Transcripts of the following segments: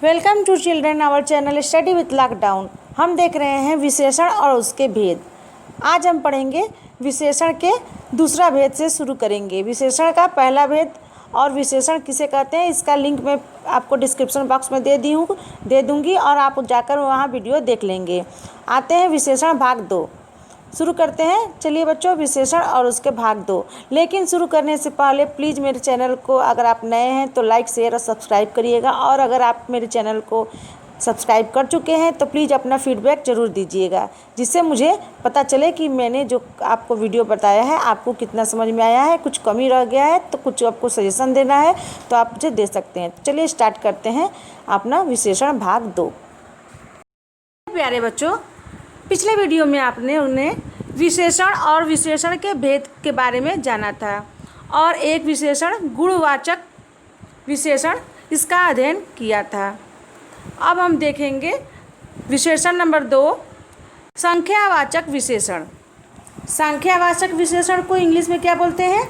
Welcome to children our channel study with lockdown. हम देख रहे हैं विशेषण और उसके भेद। आज हम पढ़ेंगे विशेषण के दूसरा भेद से शुरू करेंगे। विशेषण का पहला भेद और विशेषण किसे कहते हैं इसका लिंक मैं आपको डिस्क्रिप्शन बॉक्स में दे दूँगी और आप जाकर वहाँ वीडियो देख लेंगे। आते हैं विशेषण भाग 2, शुरू करते हैं। चलिए बच्चों, विशेषण और उसके भाग 2। लेकिन शुरू करने से पहले प्लीज़ मेरे चैनल को अगर आप नए हैं तो लाइक शेयर और सब्सक्राइब करिएगा, और अगर आप मेरे चैनल को सब्सक्राइब कर चुके हैं तो प्लीज़ अपना फीडबैक ज़रूर दीजिएगा, जिससे मुझे पता चले कि मैंने जो आपको वीडियो बताया है आपको कितना समझ में आया है। कुछ कमी रह गया है तो कुछ आपको सजेशन देना है तो आप मुझे दे सकते हैं। चलिए स्टार्ट करते हैं अपना विशेषण भाग 2। प्यारे बच्चों, पिछले वीडियो में आपने उन्हें विशेषण और विशेषण के भेद के बारे में जाना था, और एक विशेषण गुणवाचक विशेषण इसका अध्ययन किया था। अब हम देखेंगे विशेषण नंबर 2, संख्यावाचक विशेषण। संख्यावाचक विशेषण को इंग्लिश में क्या बोलते हैं?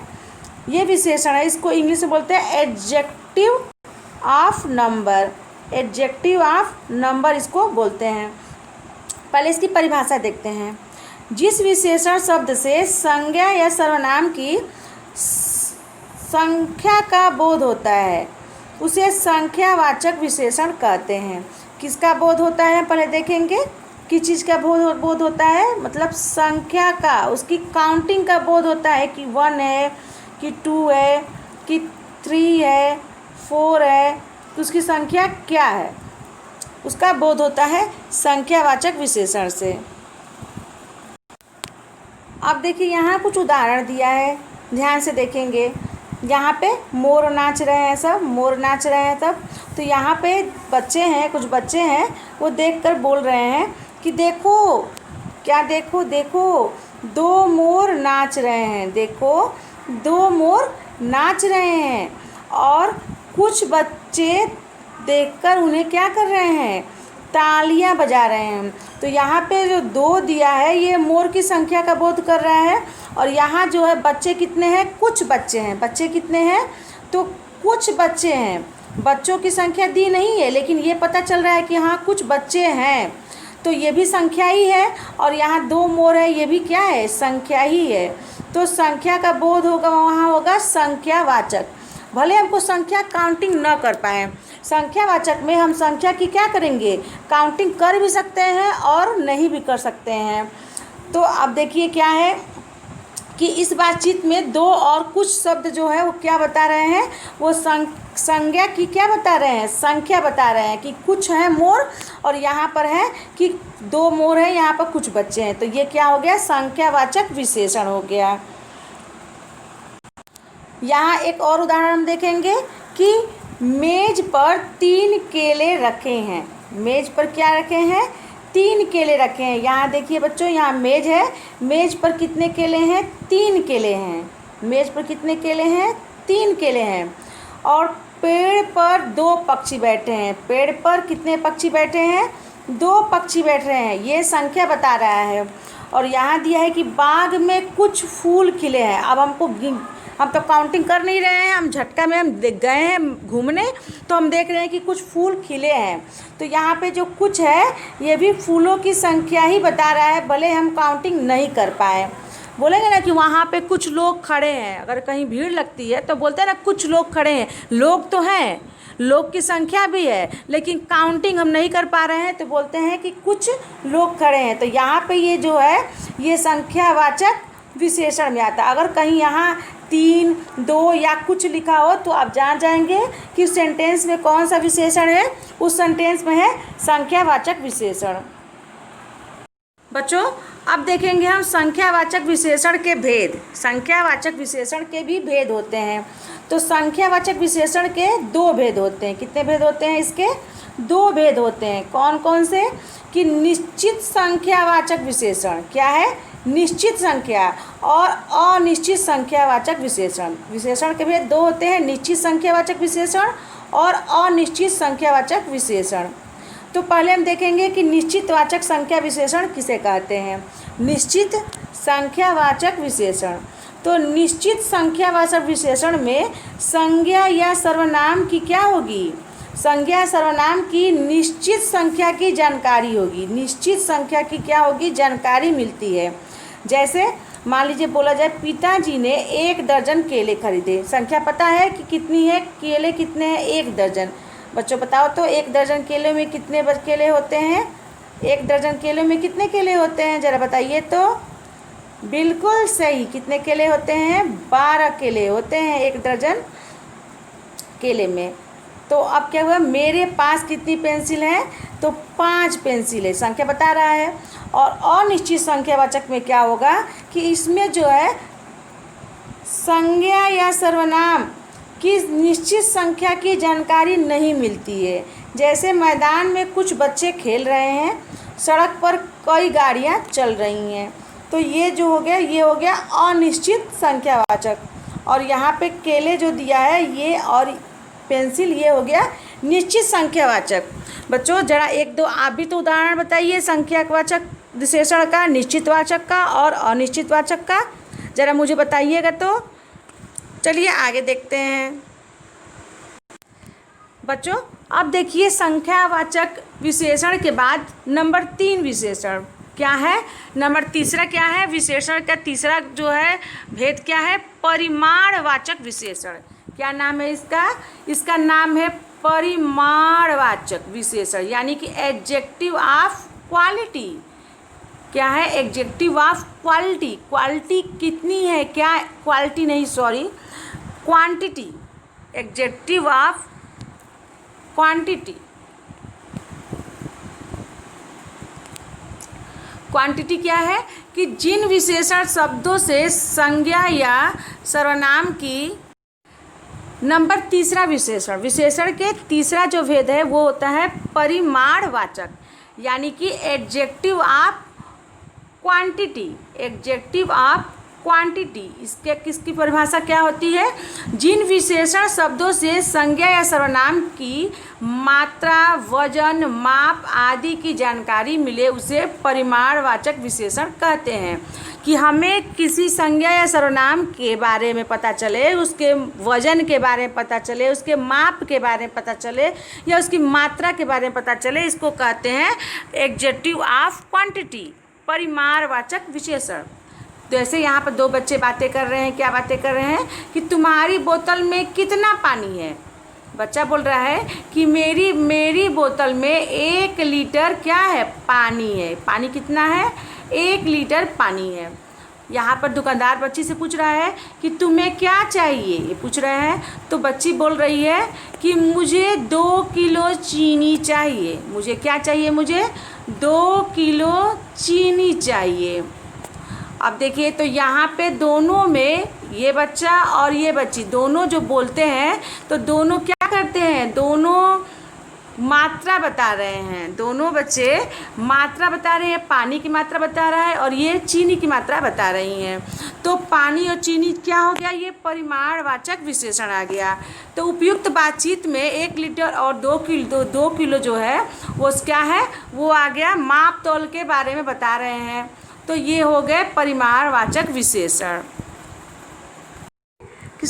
ये विशेषण है, इसको इंग्लिश में बोलते हैं adjective of number. Adjective of number इसको बोलते हैं। पहले इसकी परिभाषा देखते हैं। जिस विशेषण शब्द से संज्ञा या सर्वनाम की संख्या का बोध होता है उसे संख्यावाचक विशेषण कहते हैं। किसका बोध होता है पहले देखेंगे। किस चीज़ का बोध होता है? मतलब संख्या का, उसकी काउंटिंग का बोध होता है कि 1 है कि 2 है कि 3 है 4 है, तो उसकी संख्या क्या है, उसका बोध होता है संख्यावाचक विशेषण से। अब देखिए यहाँ कुछ उदाहरण दिया है, ध्यान से देखेंगे। यहाँ पे मोर नाच रहे हैं, सब मोर नाच रहे हैं सब। तो यहाँ पे बच्चे हैं, कुछ बच्चे हैं, वो देखकर बोल रहे हैं कि देखो, क्या देखो, देखो 2 मोर नाच रहे हैं, देखो 2 मोर नाच रहे हैं। और कुछ बच्चे देखकर उन्हें क्या कर रहे हैं? तालियां बजा रहे हैं। तो यहाँ पे जो 2 दिया है ये मोर की संख्या का बोध कर रहा है। और यहाँ जो है बच्चे कितने हैं? कुछ बच्चे हैं। बच्चे कितने हैं? तो कुछ बच्चे हैं। बच्चों की संख्या दी नहीं है, लेकिन ये पता चल रहा है कि हाँ कुछ बच्चे हैं, तो ये भी संख्या ही है। और यहाँ 2 मोर है, ये भी क्या है? संख्या ही है। तो संख्या का बोध होगा, वहाँ होगा संख्यावाचक। भले हमको संख्या काउंटिंग न कर पाएँ, संख्यावाचक में हम संख्या की क्या करेंगे? काउंटिंग कर भी सकते हैं और नहीं भी कर सकते हैं। तो अब देखिए क्या है कि इस बातचीत में 2 और कुछ शब्द जो है वो क्या बता रहे हैं? वो संज्ञा की क्या बता रहे हैं? संख्या बता रहे हैं कि कुछ है मोर, और यहाँ पर है कि 2 मोर है, यहाँ पर कुछ बच्चे हैं। तो ये क्या हो गया? संख्यावाचक विशेषण हो गया। यहाँ एक और उदाहरण हम देखेंगे कि मेज पर 3 केले रखे हैं। मेज पर क्या रखे हैं? 3 केले रखे हैं। यहाँ देखिए बच्चों, यहाँ मेज है, मेज पर कितने केले हैं? 3 केले हैं। मेज पर कितने केले हैं? 3 केले हैं। और पेड़ पर 2 पक्षी बैठे हैं। पेड़ पर कितने पक्षी बैठे हैं? 2 पक्षी बैठ रहे हैं। ये संख्या बता रहा है। और यहाँ दिया है कि बाग में कुछ फूल खिले हैं। अब हम तो काउंटिंग कर नहीं रहे हैं, हम झटका में हम गए हैं घूमने, तो हम देख रहे हैं कि कुछ फूल खिले हैं। तो यहाँ पे जो कुछ है ये भी फूलों की संख्या ही बता रहा है, भले हम काउंटिंग नहीं कर पाए। बोलेंगे ना कि वहाँ पे कुछ लोग खड़े हैं, अगर कहीं भीड़ लगती है तो बोलते हैं ना कुछ लोग खड़े हैं। लोग तो हैं, लोग की संख्या भी है, लेकिन काउंटिंग हम नहीं कर पा रहे हैं तो बोलते हैं कि कुछ लोग खड़े हैं। तो यहाँ पे ये जो है ये संख्यावाचक विशेषण में आता है। अगर कहीं यहाँ 3, 2 या कुछ लिखा हो तो आप जान जाएंगे कि उस सेंटेंस में कौन सा विशेषण है। उस सेंटेंस में है संख्यावाचक विशेषण। बच्चों, अब देखेंगे हम संख्यावाचक विशेषण के भेद। संख्यावाचक विशेषण के भी भेद होते हैं। तो संख्यावाचक विशेषण के 2 भेद होते हैं। कितने भेद होते हैं इसके? 2 भेद होते हैं। कौन कौन से? कि निश्चित संख्यावाचक विशेषण। क्या है? निश्चित संख्या और अनिश्चित संख्यावाचक विशेषण। विशेषण के भेद 2 होते हैं, निश्चित संख्यावाचक विशेषण और अनिश्चित संख्यावाचक विशेषण। तो पहले हम देखेंगे कि निश्चितवाचक संख्या विशेषण किसे कहते हैं। निश्चित संख्यावाचक विशेषण। तो निश्चित संख्यावाचक विशेषण में संज्ञा या सर्वनाम की क्या होगी? संज्ञा सर्वनाम की निश्चित संख्या की जानकारी होगी। निश्चित संख्या की क्या होगी? जानकारी मिलती है। जैसे मान लीजिए बोला जाए पिताजी ने 1 दर्जन केले खरीदे। संख्या पता है कि कितनी है? केले कितने हैं? 1 दर्जन। बच्चों बताओ तो 1 दर्जन केले में कितने केले होते हैं? 1 दर्जन केले में कितने केले होते हैं? ज़रा बताइए तो। बिल्कुल सही। कितने केले होते हैं? 12 केले होते हैं 1 दर्जन केले में। तो अब क्या हुआ? मेरे पास कितनी पेंसिल है? तो 5 पेंसिल है। संख्या बता रहा है। और अनिश्चित संख्यावाचक में क्या होगा कि इसमें जो है संज्ञा या सर्वनाम की निश्चित संख्या की जानकारी नहीं मिलती है। जैसे मैदान में कुछ बच्चे खेल रहे हैं, सड़क पर कई गाड़ियां चल रही हैं, तो ये जो हो गया, ये हो गया अनिश्चित संख्यावाचक। और यहाँ पे केले जो दिया है ये और पेंसिल, ये हो गया निश्चित संख्यावाचक। बच्चों जरा 1-2 आप भी तो उदाहरण बताइए संख्यावाचक विशेषण का, निश्चितवाचक का और अनिश्चितवाचक का। ज़रा मुझे बताइएगा तो। चलिए आगे देखते हैं। बच्चों अब देखिए संख्यावाचक विशेषण के बाद नंबर 3 विशेषण क्या है? नंबर तीसरा क्या है? विशेषण का तीसरा जो है भेद क्या है? परिमाणवाचक विशेषण। क्या नाम है इसका? इसका नाम है परिमाणवाचक विशेषण, यानी कि एडजेक्टिव ऑफ क्वालिटी। क्या है? Adjective of quality. क्वालिटी कितनी है? क्या क्वालिटी नहीं, sorry, quantity. Adjective of quantity. Quantity क्या है कि जिन विशेषण शब्दों से संज्ञा या सर्वनाम की नंबर तीसरा विशेषण, विशेषण के तीसरा जो भेद है वो होता है परिमाणवाचक, यानी कि adjective of quantity. Adjective of quantity, इसके किसकी परिभाषा क्या होती है? जिन विशेषण शब्दों से संज्ञा या सर्वनाम की मात्रा, वजन, माप आदि की जानकारी मिले उसे परिमाणवाचक विशेषण कहते हैं। कि हमें किसी संज्ञा या सर्वनाम के बारे में पता चले, उसके वजन के बारे में पता चले, उसके माप के बारे में पता चले या उसकी मात्रा के बारे में पता चले, इसको कहते हैं एडजेक्टिव ऑफ क्वांटिटी, परिमाणवाचक विशेषण। तो ऐसे यहाँ पर 2 बच्चे बातें कर रहे हैं। क्या बातें कर रहे हैं? कि तुम्हारी बोतल में कितना पानी है? बच्चा बोल रहा है कि मेरी बोतल में 1 लीटर क्या है? पानी है। पानी कितना है? 1 लीटर पानी है। यहाँ पर दुकानदार बच्ची से पूछ रहा है कि तुम्हें क्या चाहिए, ये पूछ रहा है। तो बच्ची बोल रही है कि मुझे 2 किलो चीनी चाहिए। मुझे क्या चाहिए? मुझे 2 किलो चीनी चाहिए। अब देखिए तो यहाँ पे दोनों में, ये बच्चा और ये बच्ची दोनों जो बोलते हैं तो दोनों क्या करते हैं? दोनों मात्रा बता रहे हैं। दोनों बच्चे मात्रा बता रहे हैं, पानी की मात्रा बता रहा है और ये चीनी की मात्रा बता रही हैं। तो पानी और चीनी क्या हो गया? ये परिमाणवाचक विशेषण आ गया। तो उपयुक्त बातचीत में 1 लीटर और 2 किलो जो है वो क्या है? वो आ गया माप तौल के बारे में बता रहे हैं। तो ये हो गए परिमाणवाचक विशेषण। कि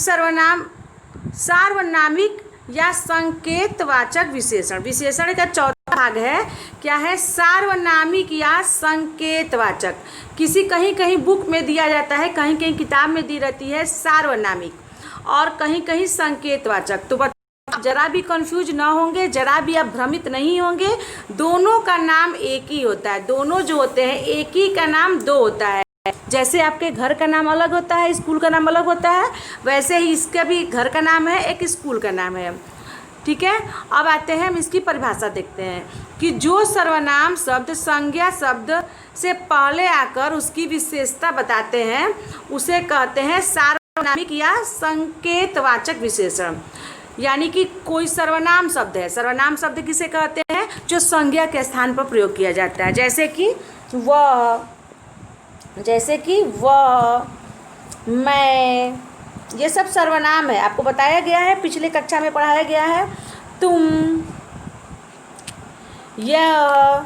सार्वनामिक या संकेतवाचक विशेषण। विशेषण का चौथा भाग है, क्या है? सार्वनामिक या संकेतवाचक। कहीं कहीं बुक में दिया जाता है, कहीं कहीं किताब में दी रहती है सार्वनामिक और कहीं कहीं संकेतवाचक। तो जरा भी कंफ्यूज ना होंगे, जरा भी आप भ्रमित नहीं होंगे। दोनों का नाम एक ही होता है। दोनों जो होते हैं एक ही का नाम 2 होता है। जैसे आपके घर का नाम अलग होता है, स्कूल का नाम अलग होता है, वैसे ही इसका भी घर का नाम है, एक स्कूल का नाम है। ठीक है। अब आते हैं, हम इसकी परिभाषा देखते हैं कि जो सर्वनाम शब्द संज्ञा शब्द से पहले आकर उसकी विशेषता बताते हैं उसे कहते हैं सार्वनामिक या संकेतवाचक विशेषण। यानी कि कोई सर्वनाम शब्द है। सर्वनाम शब्द किसे कहते हैं? जो संज्ञा के स्थान पर प्रयोग किया जाता है। जैसे कि वह, मैं, ये सब सर्वनाम है। आपको बताया गया है, पिछले कक्षा में पढ़ाया गया है। तुम, यह,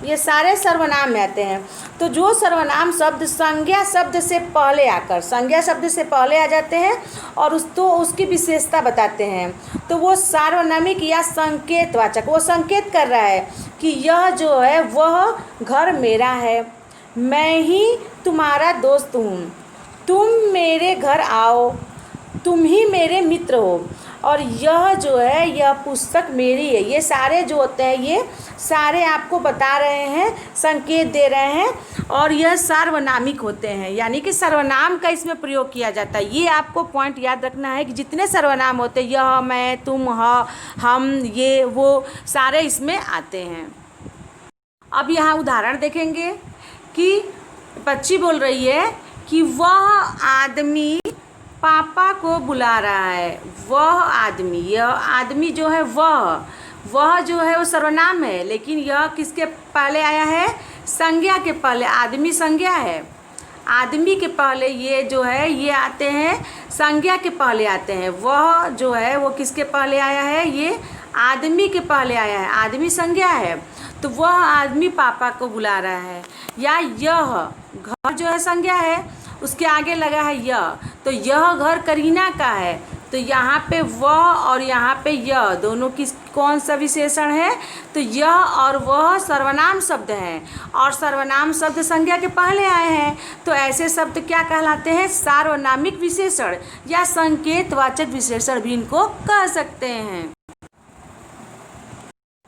ये सारे सर्वनाम में आते हैं। तो जो सर्वनाम शब्द संज्ञा शब्द से पहले आकर संज्ञा शब्द से पहले आ जाते हैं और उसकी विशेषता बताते हैं, तो वो सार्वनामिक या संकेतवाचक, वो संकेत कर रहा है कि यह जो है वह घर मेरा है, मैं ही तुम्हारा दोस्त हूँ, तुम मेरे घर आओ, तुम ही मेरे मित्र हो, और यह जो है यह पुस्तक मेरी है। ये सारे जो होते हैं ये सारे आपको बता रहे हैं, संकेत दे रहे हैं, और यह सार्वनामिक होते हैं, यानी कि सर्वनाम का इसमें प्रयोग किया जाता है। ये आपको पॉइंट याद रखना है कि जितने सर्वनाम होते हैं, यह, मैं, तुम, हम, ये, वो, सारे इसमें आते हैं। अब यहाँ उदाहरण देखेंगे कि बच्ची बोल रही है कि वह आदमी पापा को बुला रहा है। वह आदमी, यह आदमी जो है वह जो है वो सर्वनाम है, लेकिन यह किसके पहले आया है? संज्ञा के पहले। आदमी संज्ञा है, आदमी के पहले ये जो है ये आते हैं, संज्ञा के पहले आते हैं। वह जो है वो किसके पहले आया है? ये आदमी के पहले आया है, आदमी संज्ञा है। तो वह आदमी पापा को बुला रहा है। या यह घर जो है संज्ञा है, उसके आगे लगा है यह, तो यह घर करीना का है। तो यहाँ पे वह और यहाँ पे यह दोनों कौन सा विशेषण है? तो यह और वह सर्वनाम शब्द हैं, और सर्वनाम शब्द संज्ञा के पहले आए हैं। तो ऐसे शब्द क्या कहलाते हैं? सार्वनामिक विशेषण या संकेतवाचक विशेषण भी इनको कह सकते हैं।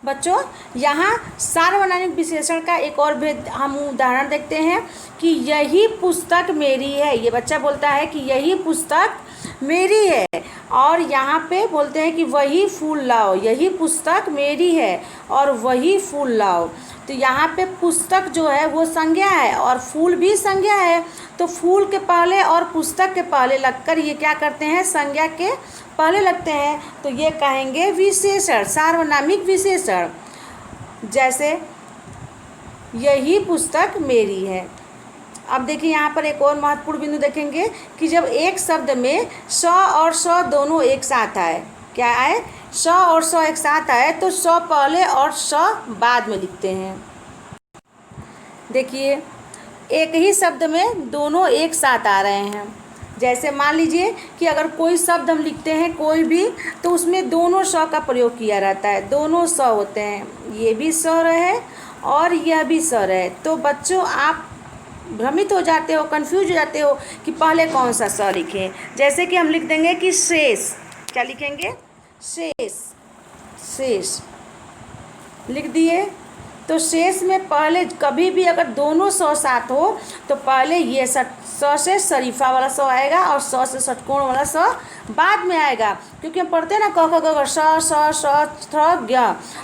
बच्चों, यहाँ सार्वनामिक विशेषण का एक और भेद हम उदाहरण देखते हैं कि यही पुस्तक मेरी है। ये बच्चा बोलता है कि यही पुस्तक मेरी है, और यहाँ पे बोलते हैं कि वही फूल लाओ। यही पुस्तक मेरी है और वही फूल लाओ। तो यहाँ पे पुस्तक जो है वो संज्ञा है और फूल भी संज्ञा है। तो फूल के पहले और पुस्तक के पहले लगकर ये क्या करते हैं? संज्ञा के पहले लगते हैं। तो ये कहेंगे विशेषण, सार्वनामिक विशेषण। जैसे यही पुस्तक मेरी है। अब देखिए यहाँ पर एक और महत्वपूर्ण बिंदु देखेंगे कि जब एक शब्द में स और स दोनों एक साथ आए, क्या आए? स और स एक साथ आए, तो स पहले और स बाद में लिखते हैं। देखिए एक ही शब्द में दोनों एक साथ आ रहे हैं। जैसे मान लीजिए कि अगर कोई शब्द हम लिखते हैं कोई भी, तो उसमें दोनों स का प्रयोग किया रहता है, दोनों स होते हैं। ये भी स रहे और यह भी स रहे। तो बच्चों आप भ्रमित हो जाते हो, कंफ्यूज हो जाते हो कि पहले कौन सा स लिखें। जैसे कि हम लिख देंगे कि शेष, क्या लिखेंगे? शेष, शेष लिख दिए। तो शेष में पहले कभी भी अगर दोनों स साथ हो तो पहले ये स से शरीफा वाला स आएगा और स से षटकोण वाला स बाद में आएगा, क्योंकि हम पढ़ते हैं ना क ख ग स थ ज्ञ,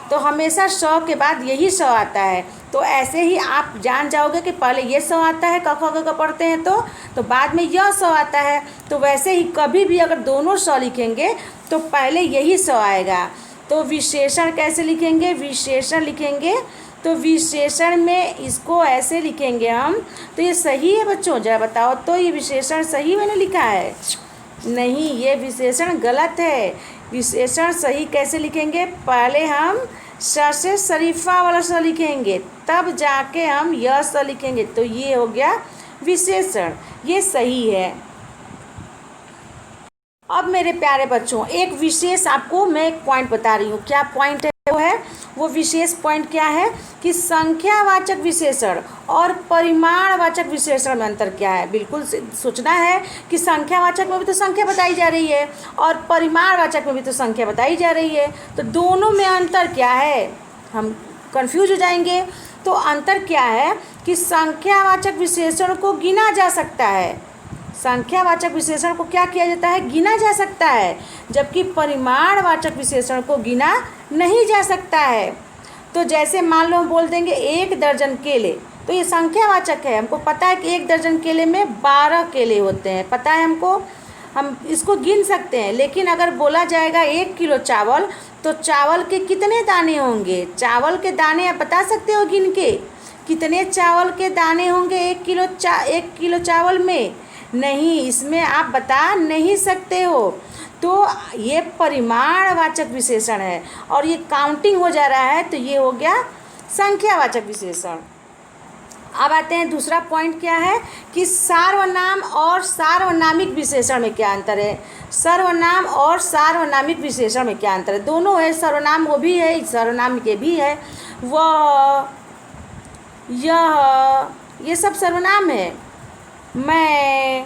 तो हमेशा स के बाद यही स आता है। तो ऐसे ही आप जान जाओगे कि पहले ये स आता है, क ख ग पढ़ते हैं तो बाद में यह स आता है। तो वैसे ही कभी भी अगर दोनों स लिखेंगे तो पहले यही स आएगा। तो विशेषण कैसे लिखेंगे? विशेषण लिखेंगे तो विशेषण में इसको ऐसे लिखेंगे हम। तो ये सही है बच्चों? जरा बताओ तो, ये विशेषण सही मैंने लिखा है? नहीं, ये विशेषण गलत है। विशेषण सही कैसे लिखेंगे? पहले हम स से शरीफा वाला स लिखेंगे, तब जाके हम यह स लिखेंगे। तो ये हो गया विशेषण, ये सही है। अब मेरे प्यारे बच्चों, एक विशेष आपको मैं एक पॉइंट बता रही हूँ। क्या पॉइंट है? वो विशेष पॉइंट क्या है कि संख्यावाचक विशेषण और परिमाणवाचक विशेषण में अंतर क्या है। बिल्कुल सोचना है कि संख्यावाचक में भी तो संख्या बताई जा रही है और परिमाणवाचक में भी तो संख्या बताई जा रही है, तो दोनों में अंतर क्या है? हम कंफ्यूज हो जाएंगे। तो अंतर क्या है कि संख्यावाचक विशेषण को गिना जा सकता है, संख्यावाचक विशेषण को क्या किया जाता है? गिना जा सकता है, जबकि परिमाणवाचक विशेषण को गिना नहीं जा सकता है। तो जैसे मान लो हम बोल देंगे 1 दर्जन केले, तो ये संख्यावाचक है। हमको पता है कि 1 दर्जन केले में 12 केले होते हैं, पता है हमको, हम इसको गिन सकते हैं। लेकिन अगर बोला जाएगा 1 किलो चावल, तो चावल के कितने दाने होंगे? चावल के दाने आप बता सकते हो गिन के? कितने चावल के दाने होंगे 1 किलो चावल में? नहीं, इसमें आप बता नहीं सकते हो। तो ये परिमाणवाचक विशेषण है और ये काउंटिंग हो जा रहा है, तो ये हो गया संख्यावाचक विशेषण। अब आते हैं दूसरा पॉइंट क्या है कि सार्वनाम और सार्वनामिक विशेषण में क्या अंतर है। सर्वनाम और सार्वनामिक विशेषण में क्या अंतर है। दोनों है, सर्वनाम वो भी है, सर्वनाम के भी है। वह, यह, ये सब सर्वनाम है। मैं,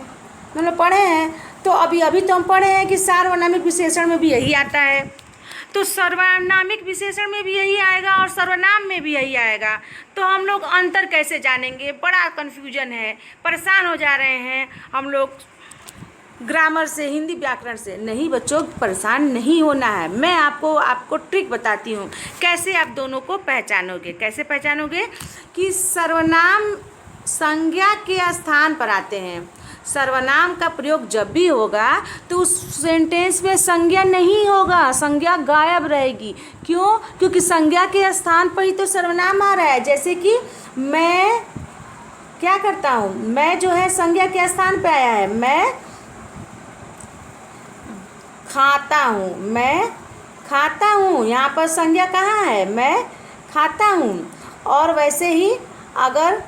मतलब पढ़े हैं। तो अभी अभी तो हम पढ़े हैं कि सार्वनामिक विशेषण में भी यही आता है, तो सर्वनामिक विशेषण में भी यही आएगा और सर्वनाम में भी यही आएगा। तो हम लोग अंतर कैसे जानेंगे, बड़ा कन्फ्यूजन है, परेशान हो जा रहे हैं हम लोग ग्रामर से, हिंदी व्याकरण से। नहीं बच्चों, परेशान नहीं होना है। मैं आपको ट्रिक बताती हूँ कैसे आप दोनों को पहचानोगे। कैसे पहचानोगे कि सर्वनाम संज्ञा के स्थान पर आते हैं। सर्वनाम का प्रयोग जब भी होगा तो उस सेंटेंस में संज्ञा नहीं होगा, संज्ञा गायब रहेगी। क्यों? क्योंकि संज्ञा के स्थान पर ही तो सर्वनाम आ रहा है। जैसे कि मैं क्या करता हूँ, मैं जो है संज्ञा के स्थान पर आया है। मैं खाता हूँ, मैं खाता हूँ, यहाँ पर संज्ञा कहाँ है, मैं खाता हूँ। और वैसे ही अगर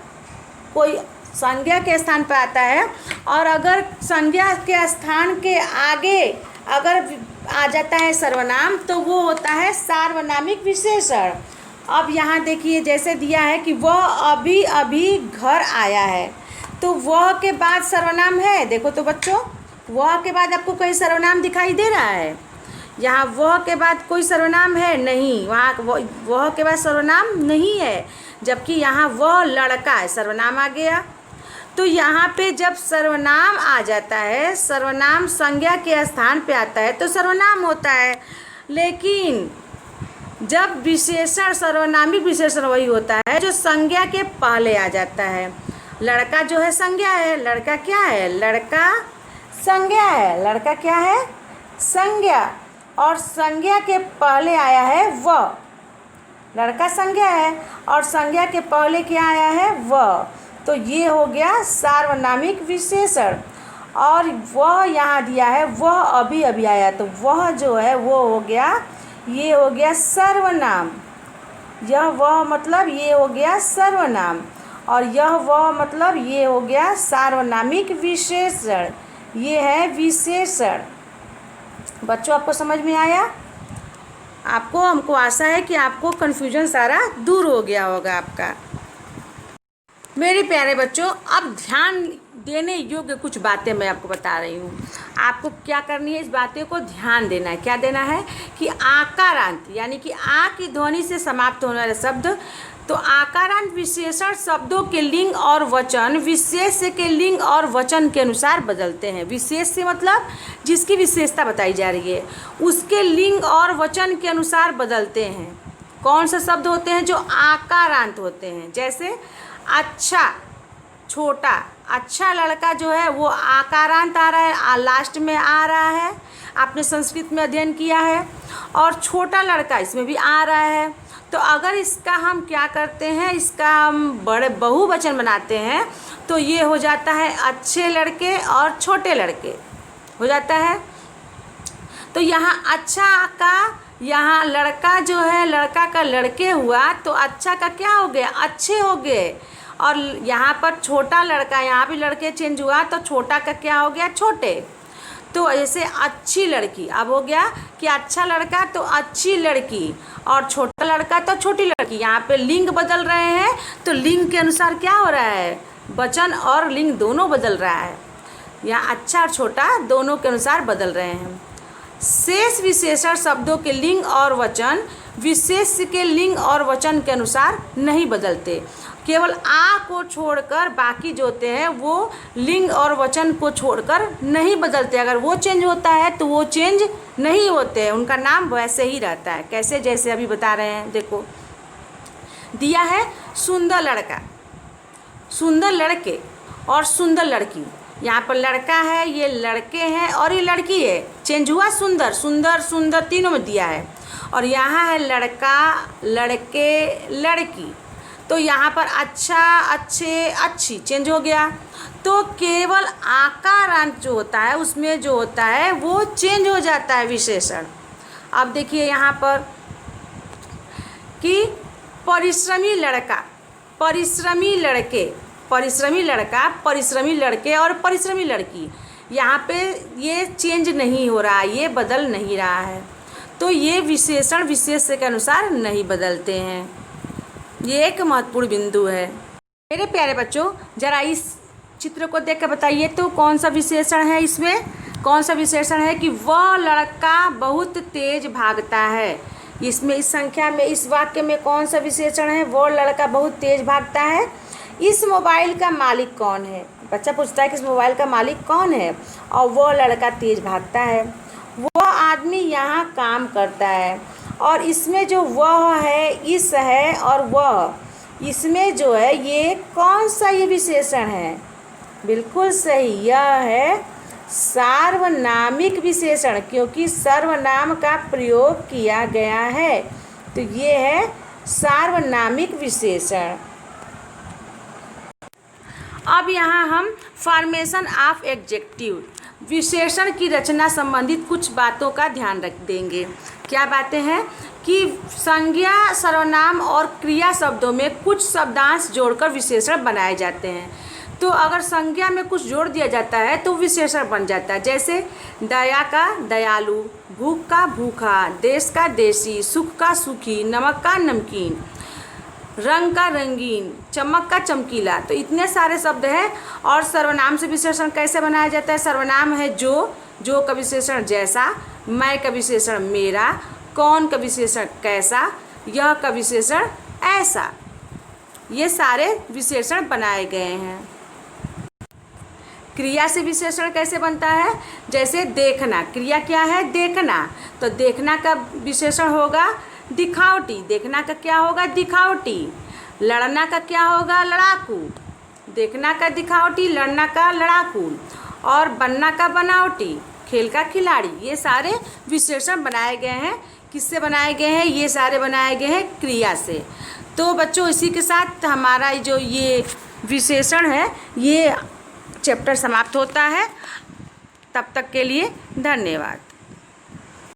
कोई संज्ञा के स्थान पर आता है और अगर संज्ञा के स्थान के आगे अगर आ जाता है सर्वनाम तो वो होता है सार्वनामिक विशेषण। अब यहाँ देखिए जैसे दिया है कि वह अभी अभी घर आया है, तो वह के बाद सर्वनाम है। देखो तो बच्चों, वह के बाद आपको कोई सर्वनाम दिखाई दे रहा है? यहाँ वह के बाद कोई सर्वनाम है नहीं, वहाँ वह के बाद सर्वनाम नहीं है। जबकि यहाँ वह लड़का है, सर्वनाम आ गया। तो यहाँ पे जब सर्वनाम आ जाता है, सर्वनाम संज्ञा के स्थान पे आता है तो सर्वनाम होता है। लेकिन जब विशेषण, सर्वनामिक विशेषण वही होता है जो संज्ञा के पहले आ जाता है। लड़का जो है संज्ञा है, लड़का क्या है, लड़का संज्ञा है। लड़का क्या है, संज्ञा। और संज्ञा के पहले आया है वह। लड़का संज्ञा है और संज्ञा के पहले क्या आया है, वह। तो ये हो गया सार्वनामिक विशेषण। और वह यहाँ दिया है, वह अभी अभी आया, तो वह जो है वो हो गया, ये हो गया सर्वनाम। यह वह मतलब ये हो गया सर्वनाम, और यह वह मतलब ये हो गया सार्वनामिक विशेषण। ये है विशेषण। बच्चों आपको समझ में आया? आपको, हमको आशा है कि आपको कन्फ्यूजन सारा दूर हो गया होगा आपका। मेरे प्यारे बच्चों, अब ध्यान देने योग्य कुछ बातें मैं आपको बता रही हूँ। आपको क्या करनी है, इस बातें को ध्यान देना है। क्या देना है कि आकारांत यानी कि आ की ध्वनि से समाप्त होने वाले शब्द, तो आकारांत विशेषण शब्दों के लिंग और वचन विशेष के लिंग और वचन के अनुसार बदलते हैं। विशेष से मतलब जिसकी विशेषता बताई जा रही है उसके लिंग और वचन के अनुसार बदलते हैं। कौन से शब्द होते हैं जो आकारांत होते हैं? जैसे अच्छा, छोटा। अच्छा लड़का जो है वो आकारांत आ रहा है, लास्ट में आ रहा है, आपने संस्कृत में अध्ययन किया है। और छोटा लड़का इसमें भी आ रहा है। तो अगर इसका हम क्या करते हैं, इसका हम बड़े बहुवचन बनाते हैं तो ये हो जाता है अच्छे लड़के और छोटे लड़के हो जाता है। तो यहाँ अच्छा का, यहाँ लड़का जो है, लड़का का लड़के हुआ, तो अच्छा का क्या हो गया, अच्छे हो गए। और यहाँ पर छोटा लड़का, यहाँ भी लड़के चेंज हुआ तो छोटा का क्या हो गया, छोटे। तो ऐसे अच्छी लड़की, अब हो गया कि अच्छा लड़का तो अच्छी लड़की और छोटा लड़का तो छोटी लड़की। यहाँ पे लिंग बदल रहे हैं तो लिंग के अनुसार क्या हो रहा है, वचन और लिंग दोनों बदल रहा है। यहाँ अच्छा और छोटा दोनों के अनुसार बदल रहे हैं। शेष विशेषण शब्दों के लिंग और वचन विशेष के लिंग और वचन के अनुसार नहीं बदलते। केवल आ को छोड़कर बाकी जो होते हैं वो लिंग और वचन को छोड़कर नहीं बदलते। अगर वो चेंज होता है तो वो चेंज नहीं होते हैं, उनका नाम वैसे ही रहता है। कैसे? जैसे अभी बता रहे हैं, देखो दिया है सुंदर लड़का, सुंदर लड़के और सुंदर लड़की। यहाँ पर लड़का है, ये लड़के हैं और ये लड़की है। चेंज हुआ सुंदर, सुंदर सुंदर तीनों में दिया है। और यहाँ है लड़का, लड़के, लड़की। तो यहाँ पर अच्छा, अच्छे, अच्छी चेंज हो गया। तो केवल आकारांत जो होता है उसमें जो होता है वो चेंज हो जाता है विशेषण। अब देखिए यहाँ पर कि परिश्रमी लड़का, परिश्रमी लड़के, परिश्रमी लड़का, परिश्रमी लड़के और परिश्रमी लड़की, यहाँ पे ये चेंज नहीं हो रहा, ये बदल नहीं रहा है, तो ये विशेषण विशेष्य के अनुसार नहीं बदलते हैं। ये एक महत्वपूर्ण बिंदु है। मेरे प्यारे बच्चों, ज़रा इस चित्र को देख कर बताइए तो कौन सा विशेषण है, इसमें कौन सा विशेषण है कि वह लड़का बहुत तेज भागता है। इसमें इस संख्या में, इस वाक्य में कौन सा विशेषण है, वह लड़का बहुत तेज भागता है। इस मोबाइल का मालिक कौन है, बच्चा पूछता है कि इस मोबाइल का मालिक कौन है, और वह लड़का तेज भागता है। वह आदमी यहाँ काम करता है, और इसमें जो वह है, इस है और वह, इसमें जो है ये कौन सा ये विशेषण है, बिल्कुल सही, यह है सार्वनामिक विशेषण, क्योंकि सर्वनाम का प्रयोग किया गया है, तो ये है सार्वनामिक विशेषण। अब यहाँ हम फॉर्मेशन ऑफ एडजेक्टिव, विशेषण की रचना संबंधित कुछ बातों का ध्यान रख देंगे। क्या बातें हैं कि संज्ञा, सर्वनाम और क्रिया शब्दों में कुछ शब्दांश जोड़कर विशेषण बनाए जाते हैं। तो अगर संज्ञा में कुछ जोड़ दिया जाता है तो विशेषण बन जाता है, जैसे दया का दयालु, भूख का भूखा, देश का देशी, सुख का सुखी, नमक का नमकीन, रंग का रंगीन, चमक का चमकीला। तो इतने सारे शब्द हैं। और सर्वनाम से विशेषण कैसे बनाया जाता है, सर्वनाम है जो का विशेषण जैसा, मैं का विशेषण मेरा, कौन का विशेषण कैसा, यह का विशेषण ऐसा, ये सारे विशेषण बनाए गए हैं। क्रिया से विशेषण कैसे बनता है, जैसे देखना, क्रिया क्या है, देखना, तो देखना का विशेषण होगा दिखावटी, देखना का क्या होगा, दिखावटी। लड़ना का क्या होगा, लड़ाकू, देखना का दिखावटी, लड़ना का लड़ाकू। और बनना का बनावटी, खेल का खिलाड़ी। ये सारे विशेषण बनाए गए हैं, किससे बनाए गए हैं, ये सारे बनाए गए हैं क्रिया से। तो बच्चों, इसी के साथ हमारा जो ये विशेषण है, ये चैप्टर समाप्त होता है। तब तक के लिए धन्यवाद।